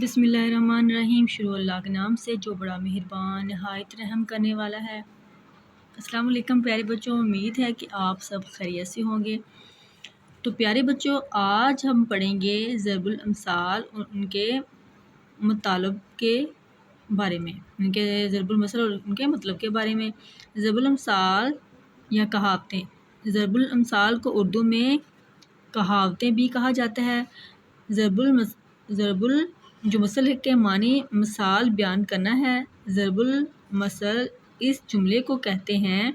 بسم اللہ الرحمن الرحیم۔ شروع اللہ کے نام سے جو بڑا مہربان نہایت رحم کرنے والا ہے۔ السلام علیکم پیارے بچوں، امید ہے کہ آپ سب خیریت سے ہوں گے۔ تو پیارے بچوں، آج ہم پڑھیں گے ضرب الامثال اور ان کے مطالب کے بارے میں، ان کے ضرب المثل اور ان کے مطلب کے بارے میں۔ ضرب الامثال یا کہاوتیں۔ ضرب الامثال کو اردو میں کہاوتیں بھی کہا جاتا ہے۔ ضرب جو مثل کے معنی مثال بیان کرنا ہے۔ ضرب المثل اس جملے کو کہتے ہیں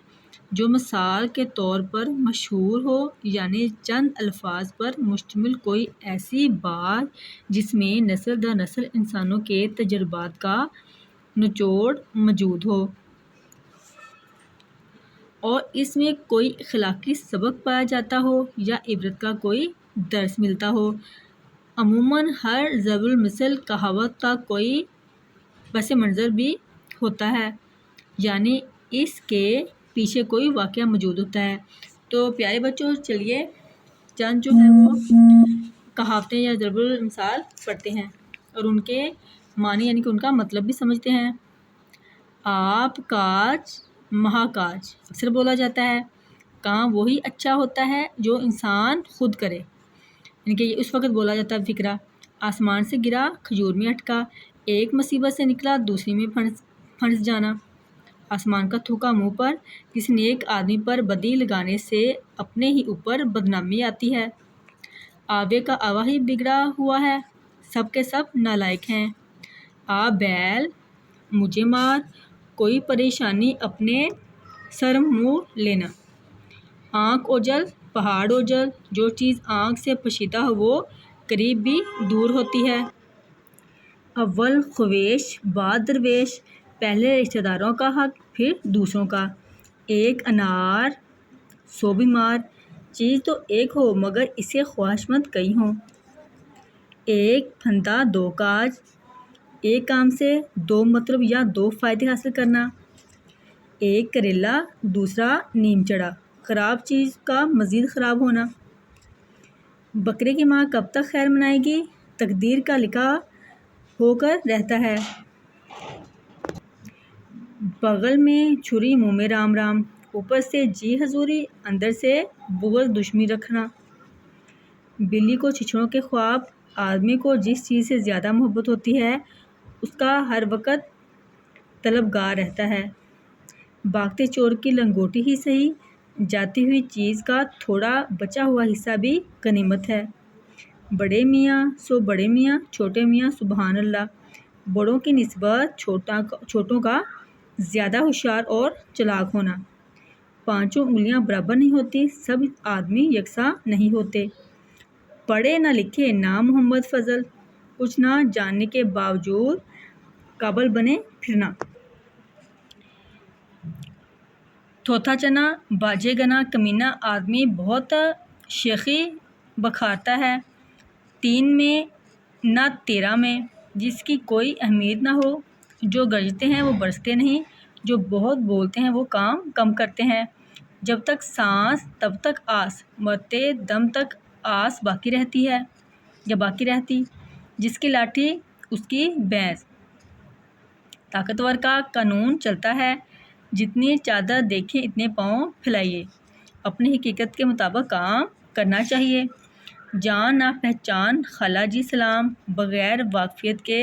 جو مثال کے طور پر مشہور ہو، یعنی چند الفاظ پر مشتمل کوئی ایسی بات جس میں نسل در نسل انسانوں کے تجربات کا نچوڑ موجود ہو اور اس میں کوئی اخلاقی سبق پایا جاتا ہو یا عبرت کا کوئی درس ملتا ہو۔ عموماً ہر ضرب المثل کہاوت کا کوئی پس منظر بھی ہوتا ہے، یعنی اس کے پیچھے کوئی واقعہ موجود ہوتا ہے۔ تو پیارے بچوں، چلیے چند جو ہے وہ کہاوتیں یا ضرب الامثال پڑھتے ہیں اور ان کے معنی یعنی کہ ان کا مطلب بھی سمجھتے ہیں۔ آپ کاج مہا کاج اکثر بولا جاتا ہے۔ کام وہی اچھا ہوتا ہے جو انسان خود کرے، یعنی کہ یہ اس وقت بولا جاتا ہے فقرہ۔ آسمان سے گرا کھجور میں اٹکا، ایک مصیبت سے نکلا دوسری میں پھنس جانا۔ آسمان کا تھوکا منہ پر، کسی نیک آدمی پر بدی لگانے سے اپنے ہی اوپر بدنامی آتی ہے۔ آوے کا آوا ہی بگڑا ہوا ہے، سب کے سب نالائق ہیں۔ آ بیل مجھے مار، کوئی پریشانی اپنے سر منہ لینا۔ آنکھ اوجل پہاڑ اوجل، جو چیز آنکھ سے پوشیدہ ہو وہ قریب بھی دور ہوتی ہے۔ اول خویش بعد درویش، پہلے رشتہ داروں کا حق پھر دوسروں کا۔ ایک انار سو بیمار، چیز تو ایک ہو مگر اسے خواہش مند کئی ہوں۔ ایک پھندہ دو کاج، ایک کام سے دو مطلب یا دو فائدے حاصل کرنا۔ ایک کریلا دوسرا نیم چڑھا، خراب چیز کا مزید خراب ہونا۔ بکرے کی ماں کب تک خیر منائے گی، تقدیر کا لکھا ہو کر رہتا ہے۔ بغل میں چھری منہ میں رام رام، اوپر سے جی حضوری اندر سے بغض دشمنی رکھنا۔ بلی کو چھچھڑوں کے خواب، آدمی کو جس چیز سے زیادہ محبت ہوتی ہے اس کا ہر وقت طلبگار رہتا ہے۔ بھاگتے چور کی لنگوٹی ہی سہی، جاتی ہوئی چیز کا تھوڑا بچا ہوا حصہ بھی غنیمت ہے۔ بڑے میاں سو بڑے میاں، چھوٹے میاں سبحان اللہ، بڑوں کی نسبت چھوٹوں کا زیادہ ہوشیار اور چالاک ہونا۔ پانچوں انگلیاں برابر نہیں ہوتی، سب آدمی یکساں نہیں ہوتے۔ پڑھے نہ لکھے نام محمد فضل، کچھ نہ جاننے کے باوجود قابل بنے پھرنا۔ تھوتھا چنا باجے گنا، کمینہ آدمی بہت شیخی بکھارتا ہے۔ تین میں نہ 13 میں، جس کی کوئی اہمیت نہ ہو۔ جو گرجتے ہیں وہ برستے نہیں، جو بہت بولتے ہیں وہ کام کم کرتے ہیں۔ جب تک سانس تب تک آس، مرتے دم تک آس باقی رہتی ہے یا باقی رہتی۔ جس کی لاٹھی اس کی بھینس، طاقتور کا قانون چلتا ہے، جتنی چادر دیکھیں اتنے پاؤں پھیلائیے۔ اپنی حقیقت کے مطابق کام کرنا چاہیے۔ جان نہ پہچان خالہ جی سلام، بغیر واقفیت کے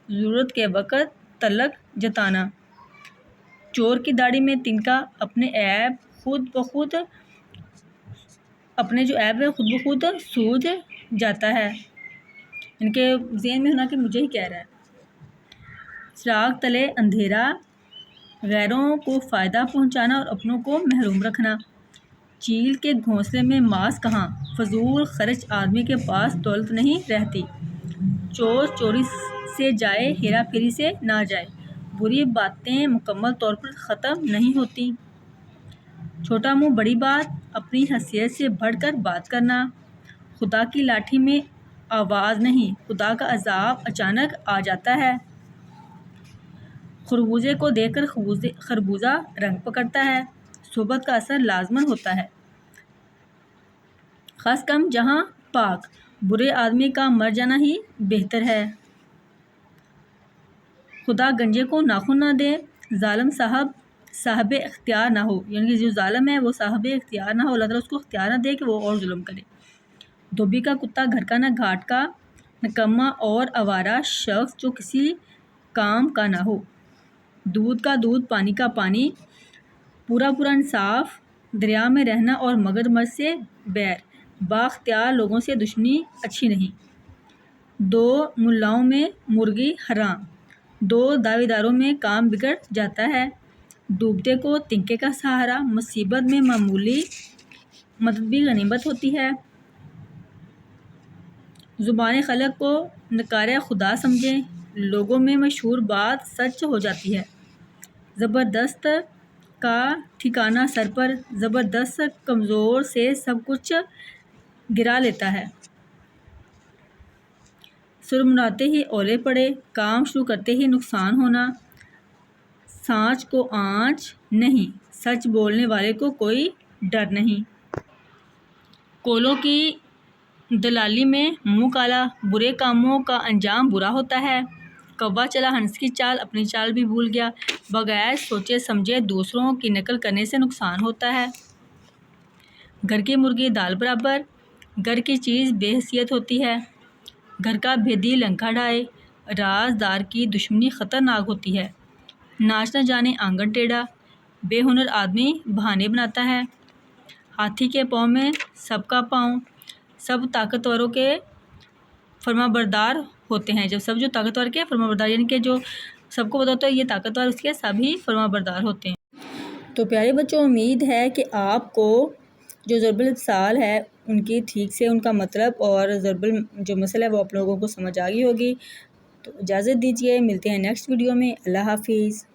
ضرورت کے وقت تعلق جتانا۔ چور کی داڑھی میں تنکا، اپنے جو عیب ہے خود بخود سوج جاتا ہے، ان کے ذہن میں ہونا کہ مجھے ہی کہہ رہا ہے۔ چراغ تلے اندھیرا، غیروں کو فائدہ پہنچانا اور اپنوں کو محروم رکھنا۔ چیل کے گھونسلے میں ماس کہاں، فضول خرچ آدمی کے پاس دولت نہیں رہتی۔ چور چوری سے جائے ہیرا پھیری سے نہ جائے، بری باتیں مکمل طور پر ختم نہیں ہوتی۔ چھوٹا منہ بڑی بات، اپنی حیثیت سے بڑھ کر بات کرنا۔ خدا کی لاٹھی میں آواز نہیں، خدا کا عذاب اچانک آ جاتا ہے۔ خربوزے کو دیکھ کر خربوزہ رنگ پکڑتا ہے، صحبت کا اثر لازماً ہوتا ہے۔ خس کم جہاں پاک، برے آدمی کا مر جانا ہی بہتر ہے۔ خدا گنجے کو ناخن نہ دے، ظالم صاحب اختیار نہ ہو، یعنی کہ جو ظالم ہے وہ صاحب اختیار نہ ہو، اللہ تعالیٰ اس کو اختیار نہ دے کہ وہ اور ظلم کرے۔ دھوبی کا کتا گھر کا نہ گھاٹ کا، نکما اور آوارہ شخص جو کسی کام کا نہ ہو۔ دودھ کا دودھ پانی کا پانی، پورا انصاف، دریا میں رہنا اور مگرمچھ سے بیر، بااختیار لوگوں سے دشمنی اچھی نہیں۔ دو ملاؤں میں مرغی حرام، دو دعوے داروں میں کام بگڑ جاتا ہے۔ ڈوبتے کو تنکے کا سہارا، مصیبت میں معمولی مدد بھی غنیمت ہوتی ہے۔ زبان خلق کو نکار خدا سمجھیں، لوگوں میں مشہور بات سچ ہو جاتی ہے۔ زبردست کا ٹھکانہ سر پر، زبردست کمزور سے سب کچھ گرا لیتا ہے۔ سرمراتے ہی اولے پڑے، کام شروع کرتے ہی نقصان ہونا۔ سانچ کو آنچ نہیں، سچ بولنے والے کو کوئی ڈر نہیں۔ کولوں کی دلالی میں منہ کالا، برے کاموں کا انجام برا ہوتا ہے۔ کوا چلا ہنس کی چال، اپنی چال بھی بھول گیا۔ بغیر سوچے سمجھے دوسروں کی نقل کرنے سے نقصان ہوتا ہے۔ گھر کی مرغی دال برابر، گھر کی چیز بے حیثیت ہوتی ہے۔ گھر کا بھیدی لنکا ڈھائے، رازدار کی دشمنی خطرناک ہوتی ہے۔ ناچ نہ جانے آنگن ٹیڑھا، بے ہنر آدمی بہانے بناتا ہے۔ ہاتھی کے پاؤں میں سب کا پاؤں، سب طاقتوروں کے فرمانبردار ہوتے ہیں۔ جب سب جو طاقتور کے فرمانبردار، یعنی کہ جو سب کو پتہ ہوتا ہے یہ طاقتور، اس کے سبھی فرمانبردار ہوتے ہیں۔ تو پیارے بچوں، امید ہے کہ آپ کو جو ضرب الامثال ہے ان کی ٹھیک سے ان کا مطلب اور جو مسئلہ ہے وہ آپ لوگوں کو سمجھ آ گئی ہوگی۔ تو اجازت دیجیے، ملتے ہیں نیکسٹ ویڈیو میں۔ اللہ حافظ۔